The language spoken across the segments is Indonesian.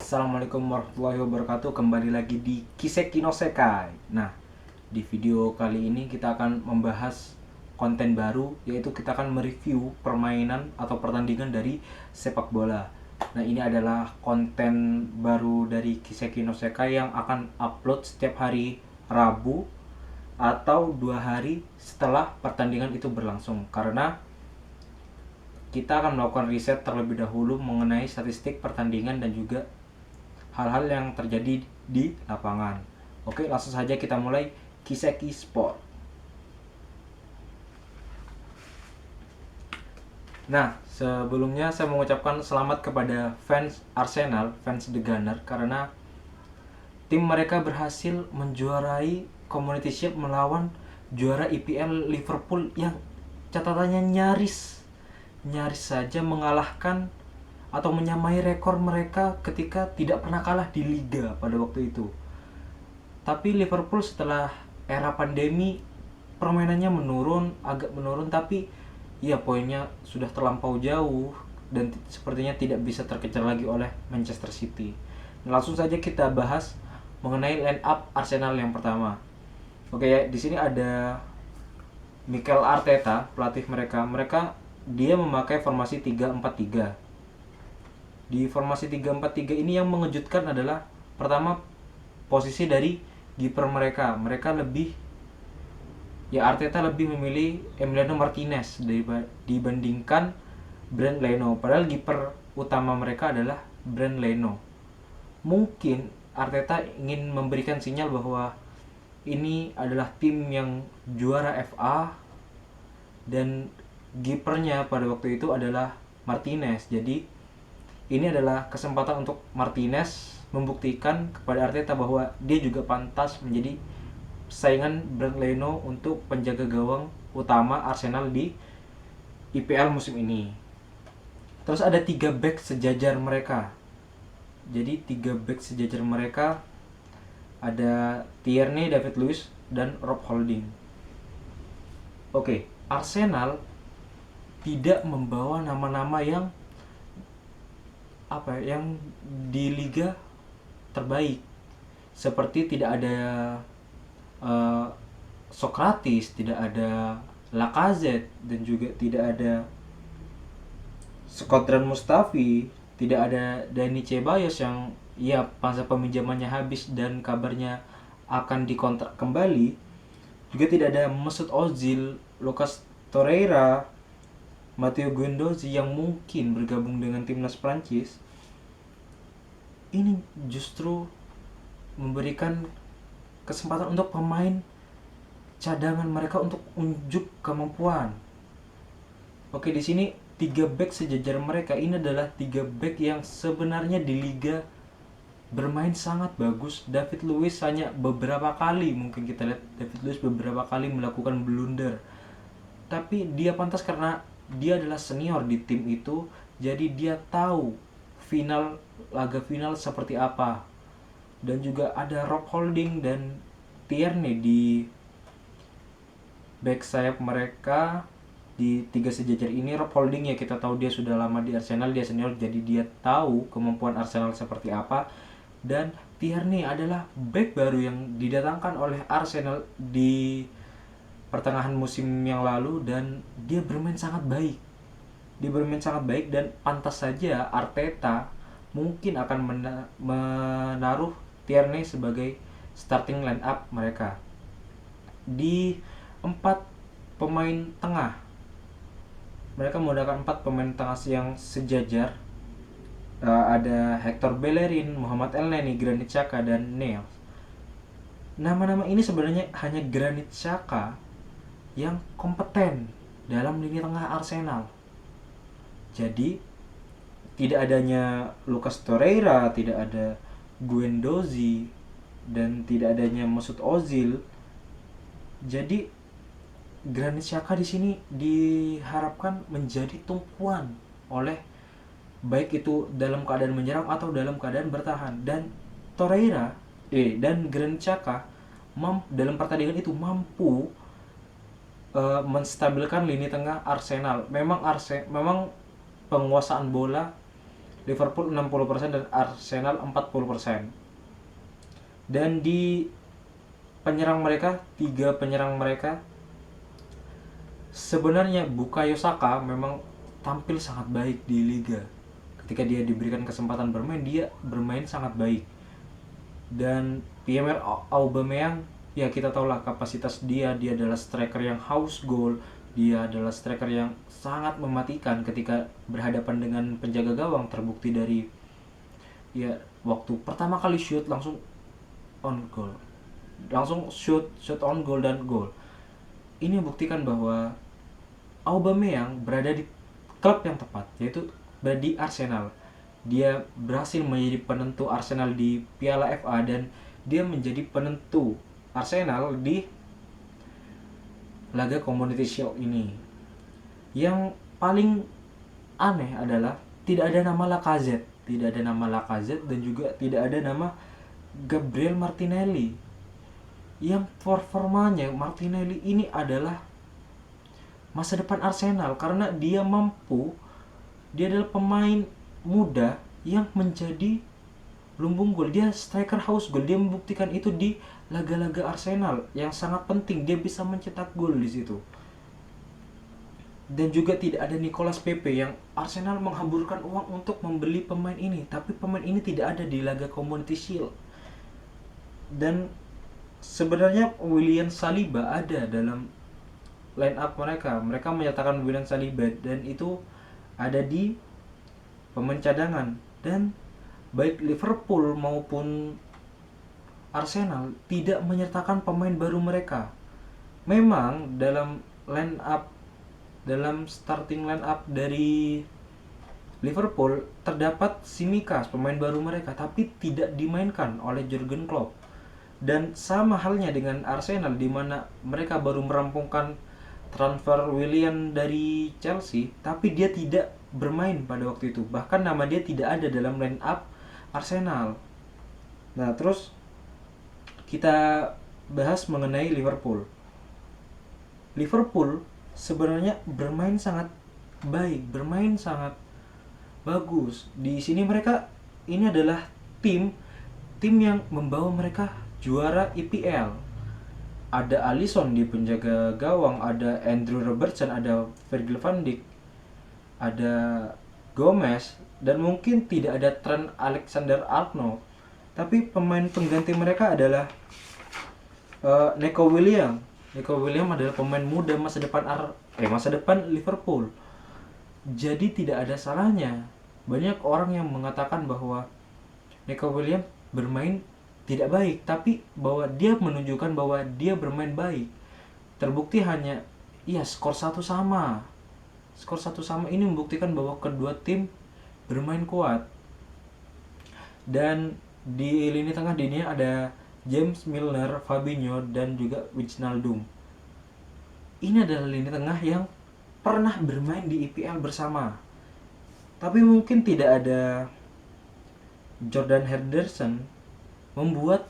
Assalamualaikum warahmatullahi wabarakatuh. Kembali lagi di Kiseki no Sekai. Nah, di video kali ini kita akan membahas konten baru, yaitu kita akan mereview permainan atau pertandingan dari sepak bola. Nah, ini adalah konten baru dari Kiseki no Sekai yang akan upload setiap hari Rabu atau 2 hari setelah pertandingan itu berlangsung, karena kita akan melakukan riset terlebih dahulu mengenai statistik pertandingan dan juga hal-hal yang terjadi di lapangan. Oke, langsung saja kita mulai Kiseki Sport. Nah, sebelumnya saya mengucapkan selamat kepada fans Arsenal, fans The Gunner, karena tim mereka berhasil menjuarai Community Shield melawan juara IPL Liverpool yang catatannya nyaris saja mengalahkan atau menyamai rekor mereka ketika tidak pernah kalah di Liga pada waktu itu. Tapi Liverpool setelah era pandemi permainannya agak menurun, tapi ya poinnya sudah terlampau jauh dan sepertinya tidak bisa terkejar lagi oleh Manchester City. Langsung saja kita bahas mengenai line up Arsenal yang pertama. Oke ya, di sini ada Mikel Arteta, pelatih mereka. Dia memakai formasi 3-4-3. Di formasi 3-4-3 ini yang mengejutkan adalah pertama posisi dari kiper mereka. Arteta lebih memilih Emiliano Martinez dibandingkan Bernd Leno. Padahal kiper utama mereka adalah Bernd Leno. Mungkin Arteta ingin memberikan sinyal bahwa ini adalah tim yang juara FA dan kipernya pada waktu itu adalah Martinez. Jadi ini adalah kesempatan untuk Martinez membuktikan kepada Arteta bahwa dia juga pantas menjadi saingan Bernd Leno untuk penjaga gawang utama Arsenal di IPL musim ini. Terus ada 3 back sejajar mereka. Jadi 3 back sejajar mereka ada Tierney, David Luiz, dan Rob Holding. Oke, Arsenal tidak membawa nama-nama yang di liga terbaik. Seperti tidak ada Sokratis, tidak ada Lacazette, dan juga tidak ada Shkodran Mustafi, tidak ada Dani Ceballos yang masa peminjamannya habis dan kabarnya akan dikontrak kembali. Juga tidak ada Mesut Ozil, Lucas Torreira, Matteo Guendouzi yang mungkin bergabung dengan timnas Prancis. Ini justru memberikan kesempatan untuk pemain cadangan mereka untuk unjuk kemampuan. Oke, di sini 3 back sejajar mereka ini adalah 3 back yang sebenarnya di liga bermain sangat bagus. David Luiz hanya beberapa kali, mungkin kita lihat David Luiz beberapa kali melakukan blunder. Tapi dia pantas karena dia adalah senior di tim itu, jadi dia tahu laga final seperti apa. Dan juga ada Rob Holding dan Tierney di back sayap mereka di 3 sejajar ini. Rob Holding ya kita tahu dia sudah lama di Arsenal, dia senior, jadi dia tahu kemampuan Arsenal seperti apa. Dan Tierney adalah back baru yang didatangkan oleh Arsenal di pertengahan musim yang lalu dan dia bermain sangat baik. Dan pantas saja Arteta mungkin akan menaruh Tierney sebagai starting line up mereka. Di 4 pemain tengah, mereka menggunakan 4 pemain tengah yang sejajar. Ada Hector Bellerin, Muhammad Elneny, Granit Xhaka, dan Neil. Nama-nama ini sebenarnya hanya Granit Xhaka yang kompeten dalam lini tengah Arsenal. Jadi tidak adanya Lucas Torreira, tidak ada Guendouzi, dan tidak adanya Mesut Ozil. Jadi Granit Xhaka di sini diharapkan menjadi tumpuan oleh baik itu dalam keadaan menyerang atau dalam keadaan bertahan. Dan Granit Xhaka dalam pertandingan itu mampu menstabilkan lini tengah Arsenal. Memang penguasaan bola Liverpool 60% dan Arsenal 40%. Dan di penyerang mereka, 3 penyerang mereka, sebenarnya Bukayo Saka memang tampil sangat baik di liga. Ketika dia diberikan kesempatan bermain, dia bermain sangat baik. Dan Pierre Aubameyang, ya kita tahulah kapasitas dia adalah striker yang haus gol, dia adalah striker yang sangat mematikan ketika berhadapan dengan penjaga gawang. Terbukti dari ya waktu pertama kali shoot langsung on goal, langsung shoot on goal dan gol. Ini membuktikan bahwa Aubameyang berada di klub yang tepat, yaitu berada di Arsenal. Dia berhasil menjadi penentu Arsenal di Piala FA dan dia menjadi penentu Arsenal di laga Community Shield ini. Yang paling aneh adalah tidak ada nama Lacazette, dan juga tidak ada nama Gabriel Martinelli. Yang performanya Martinelli ini adalah masa depan Arsenal karena dia adalah pemain muda yang menjadi lumbung gol. Dia striker haus gol. Dia membuktikan itu di laga-laga Arsenal yang sangat penting. Dia bisa mencetak gol di situ. Dan juga tidak ada Nicolas Pepe yang Arsenal menghamburkan uang untuk membeli pemain ini, tapi pemain ini tidak ada di laga Community Shield. Dan sebenarnya William Saliba ada dalam line up mereka. Mereka menyatakan William Saliba dan itu ada di pemain cadangan. Dan baik Liverpool maupun Arsenal tidak menyertakan pemain baru mereka. Memang dalam starting line up dari Liverpool terdapat Tsimikas, pemain baru mereka, tapi tidak dimainkan oleh Jurgen Klopp. Dan sama halnya dengan Arsenal, di mana mereka baru merampungkan transfer Willian dari Chelsea, tapi dia tidak bermain pada waktu itu. Bahkan nama dia tidak ada dalam line up Arsenal. Nah, terus kita bahas mengenai Liverpool. Liverpool sebenarnya bermain sangat baik, bermain sangat bagus. Di sini mereka ini adalah tim yang membawa mereka juara EPL. Ada Alisson di penjaga gawang, ada Andrew Robertson, ada Virgil van Dijk, ada Gomez, dan mungkin tidak ada Trent Alexander-Arnold. Tapi pemain pengganti mereka adalah Neco Williams. Neco Williams adalah pemain muda masa depan Liverpool. Jadi tidak ada salahnya. Banyak orang yang mengatakan bahwa Neco Williams bermain tidak baik, tapi bahwa dia menunjukkan bahwa dia bermain baik. Terbukti hanya skor 1-1. Skor 1-1 ini membuktikan bahwa kedua tim bermain kuat. Dan di lini tengah dini ada James Milner, Fabinho, dan juga Wijnaldum. Ini adalah lini tengah yang pernah bermain di EPL bersama. Tapi mungkin tidak ada Jordan Henderson, membuat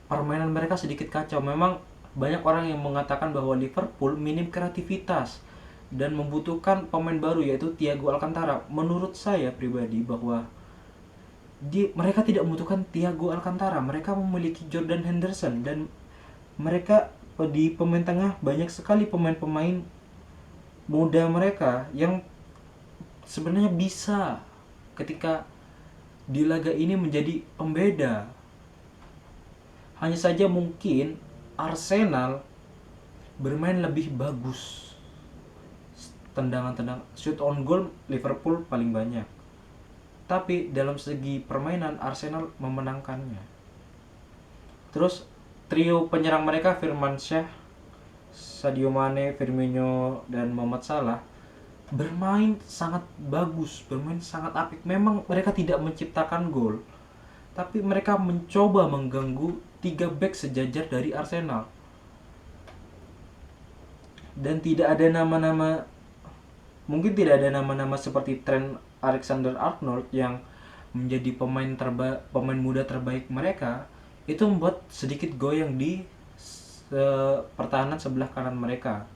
permainan mereka sedikit kacau. Memang banyak orang yang mengatakan bahwa Liverpool minim kreativitas dan membutuhkan pemain baru, yaitu Thiago Alcantara. Menurut saya pribadi bahwa mereka tidak membutuhkan Thiago Alcantara. Mereka memiliki Jordan Henderson, dan mereka di pemain tengah banyak sekali pemain-pemain muda mereka yang sebenarnya bisa ketika di laga ini menjadi pembeda. Hanya saja mungkin Arsenal bermain lebih bagus. Tendangan-tendangan shoot on goal Liverpool paling banyak. Tapi dalam segi permainan Arsenal memenangkannya. Terus trio penyerang mereka Firmansyah, Sadio Mane, Firmino, dan Mohamed Salah bermain sangat bagus, bermain sangat apik. Memang mereka tidak menciptakan gol, tapi mereka mencoba mengganggu 3 back sejajar dari Arsenal. Dan tidak ada nama-nama, mungkin tidak ada nama-nama seperti Trent Alexander-Arnold yang menjadi pemain muda terbaik mereka. Itu membuat sedikit goyang di pertahanan sebelah kanan mereka.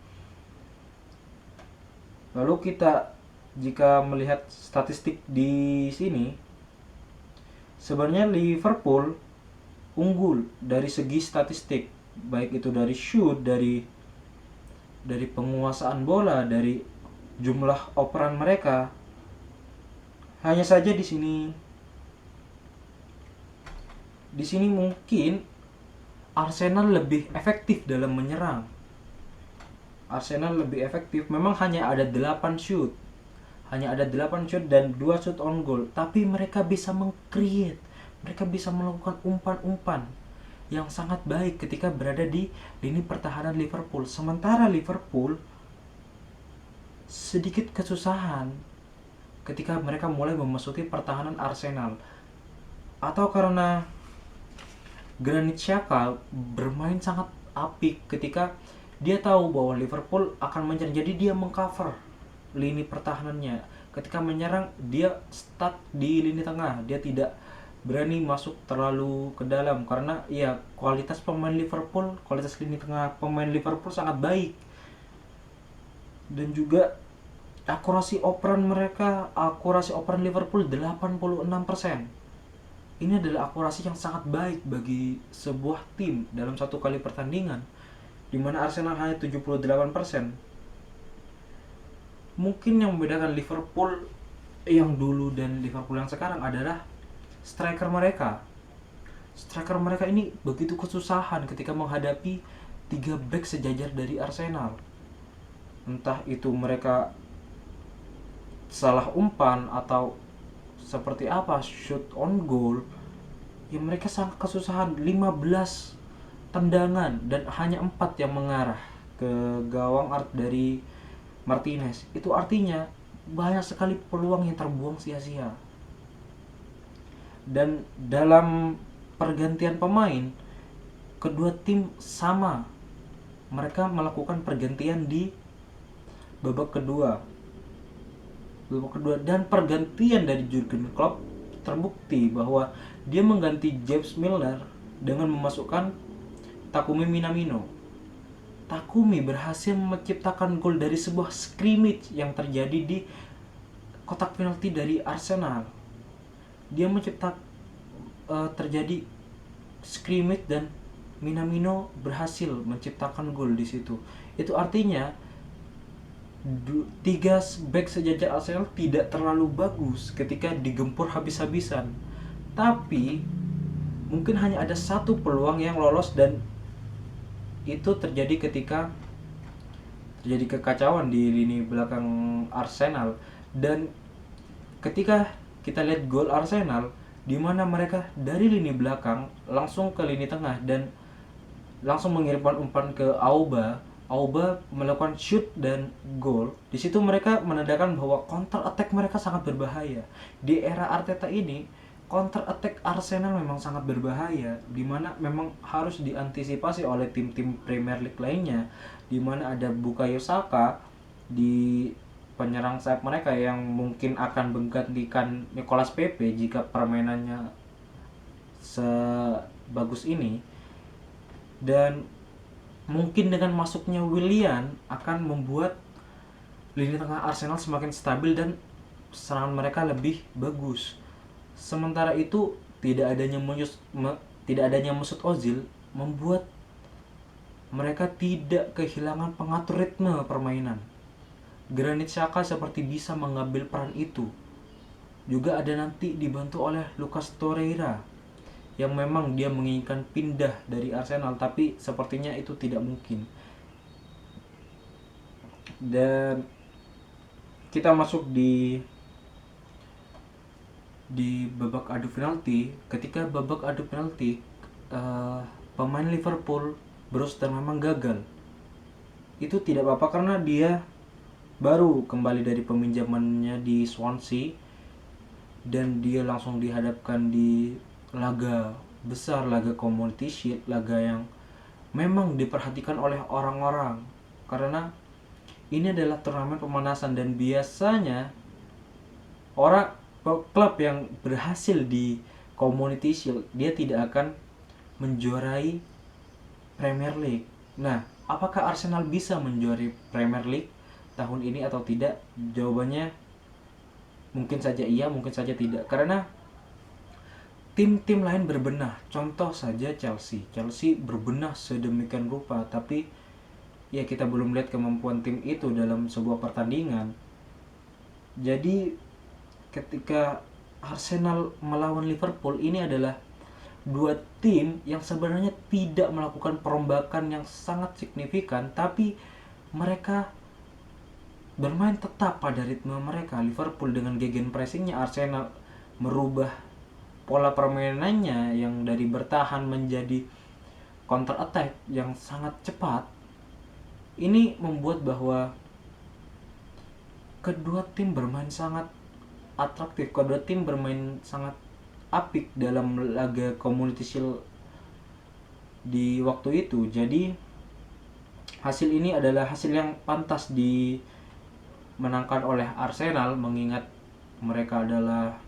Lalu kita jika melihat statistik di sini, sebenarnya Liverpool unggul dari segi statistik, baik itu dari shoot, dari penguasaan bola, dari jumlah operan mereka. Hanya saja di sini mungkin Arsenal lebih efektif dalam menyerang. Arsenal lebih efektif. Memang hanya ada 8 shoot. Hanya ada 8 shoot dan 2 shoot on goal, tapi mereka bisa meng-create. Mereka bisa melakukan umpan-umpan yang sangat baik ketika berada di lini pertahanan Liverpool. Sementara Liverpool sedikit kesusahan ketika mereka mulai memasuki pertahanan Arsenal. Atau karena Granit Xhaka bermain sangat apik ketika dia tahu bahwa Liverpool akan menyerang, jadi dia mengcover lini pertahanannya. Ketika menyerang dia stuck di lini tengah, dia tidak berani masuk terlalu ke dalam karena ya kualitas pemain Liverpool, kualitas lini tengah pemain Liverpool sangat baik. Dan juga akurasi operan Liverpool 86%. Ini adalah akurasi yang sangat baik bagi sebuah tim dalam satu kali pertandingan, di mana Arsenal hanya 78%. Mungkin yang membedakan Liverpool yang dulu dan Liverpool yang sekarang adalah striker mereka. Striker mereka ini begitu kesusahan ketika menghadapi 3 back sejajar dari Arsenal. Entah itu mereka salah umpan atau seperti apa, shoot on goal, ya mereka sangat kesusahan. 15 tendangan dan hanya 4 yang mengarah ke gawang art dari Martinez. Itu artinya banyak sekali peluang yang terbuang sia-sia. Dan dalam pergantian pemain, kedua tim sama. Mereka melakukan pergantian di babak kedua. Dan pergantian dari Jurgen Klopp terbukti bahwa dia mengganti James Milner dengan memasukkan Takumi Minamino. Takumi berhasil menciptakan gol dari sebuah scrimmage yang terjadi di kotak penalti dari Arsenal. Dia terjadi scrimmage dan Minamino berhasil menciptakan gol di situ. Itu artinya 3 back sejajar Arsenal tidak terlalu bagus ketika digempur habis-habisan. Tapi mungkin hanya ada satu peluang yang lolos, dan itu terjadi ketika terjadi kekacauan di lini belakang Arsenal. Dan ketika kita lihat gol Arsenal, di mana mereka dari lini belakang langsung ke lini tengah dan langsung mengirimkan umpan ke Auba melakukan shoot dan gol. Di situ mereka menandakan bahwa counter attack mereka sangat berbahaya. Di era Arteta ini, counter attack Arsenal memang sangat berbahaya, di mana memang harus diantisipasi oleh tim-tim Premier League lainnya, di mana ada Bukayo Saka di penyerang sayap mereka yang mungkin akan menggantikan Nicolas Pepe jika permainannya sebagus ini. Dan mungkin dengan masuknya Willian akan membuat lini tengah Arsenal semakin stabil dan serangan mereka lebih bagus. Sementara itu tidak adanya Mesut Ozil membuat mereka tidak kehilangan pengatur ritme permainan. Granit Xhaka seperti bisa mengambil peran itu. Juga ada nanti dibantu oleh Lucas Torreira yang memang dia menginginkan pindah dari Arsenal, tapi sepertinya itu tidak mungkin. Dan kita masuk di babak adu penalti. Ketika babak adu penalti, pemain Liverpool Brewster memang gagal. Itu tidak apa-apa karena dia baru kembali dari peminjamannya di Swansea dan dia langsung dihadapkan di laga besar, laga Community Shield, laga yang memang diperhatikan oleh orang-orang karena ini adalah turnamen pemanasan. Dan biasanya klub yang berhasil di Community Shield dia tidak akan menjuarai Premier League. Nah, apakah Arsenal bisa menjuarai Premier League tahun ini atau tidak? Jawabannya Mungkin saja iya, mungkin saja tidak. Karena tim-tim lain berbenah. Contoh saja Chelsea. Chelsea berbenah sedemikian rupa, tapi ya kita belum lihat kemampuan tim itu dalam sebuah pertandingan. Jadi ketika Arsenal melawan Liverpool, ini adalah dua tim yang sebenarnya tidak melakukan perombakan yang sangat signifikan, tapi mereka bermain tetap pada ritme mereka. Liverpool dengan gegenpressingnya, Arsenal merubah pola permainannya yang dari bertahan menjadi counter attack yang sangat cepat. Ini membuat bahwa kedua tim bermain sangat atraktif, kedua tim bermain sangat apik dalam laga Community Shield di waktu itu. Jadi hasil ini adalah hasil yang pantas dimenangkan oleh Arsenal, mengingat mereka adalah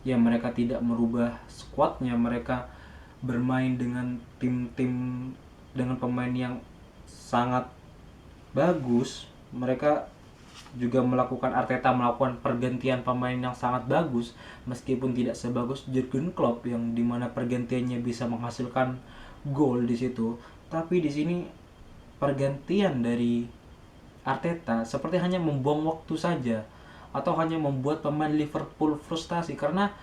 mereka tidak merubah skuadnya, mereka bermain dengan tim-tim dengan pemain yang sangat bagus. Mereka juga Arteta melakukan pergantian pemain yang sangat bagus, meskipun tidak sebagus Jurgen Klopp yang dimana pergantiannya bisa menghasilkan gol di situ. Tapi di sini pergantian dari Arteta seperti hanya membuang waktu saja, atau hanya membuat pemain Liverpool frustasi. Karena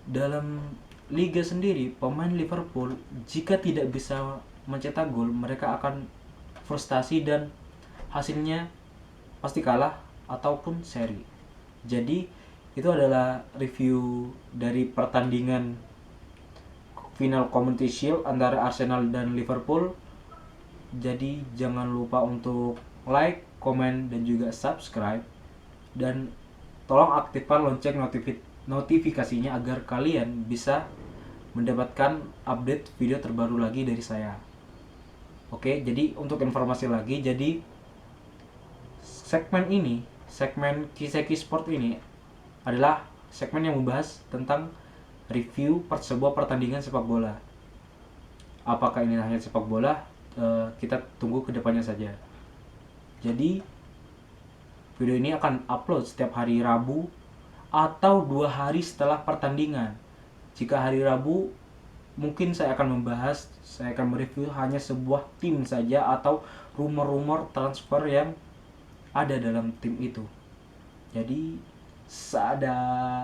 dalam liga sendiri, pemain Liverpool jika tidak bisa mencetak gol, mereka akan frustasi dan hasilnya pasti kalah ataupun seri. Jadi itu adalah review dari pertandingan final Community Shield antara Arsenal dan Liverpool. Jadi jangan lupa untuk like, komen, dan juga subscribe, dan tolong aktifkan lonceng notifikasinya agar kalian bisa mendapatkan update video terbaru lagi dari saya. Oke, jadi untuk informasi lagi, jadi segmen Kiseki Sport ini adalah segmen yang membahas tentang review sebuah pertandingan sepak bola. Apakah ini hanya sepak bola? Kita tunggu kedepannya saja. Jadi video ini akan upload setiap hari Rabu atau 2 hari setelah pertandingan. Jika hari Rabu, mungkin saya akan mereview hanya sebuah tim saja atau rumor-rumor transfer yang ada dalam tim itu. Jadi, sadar.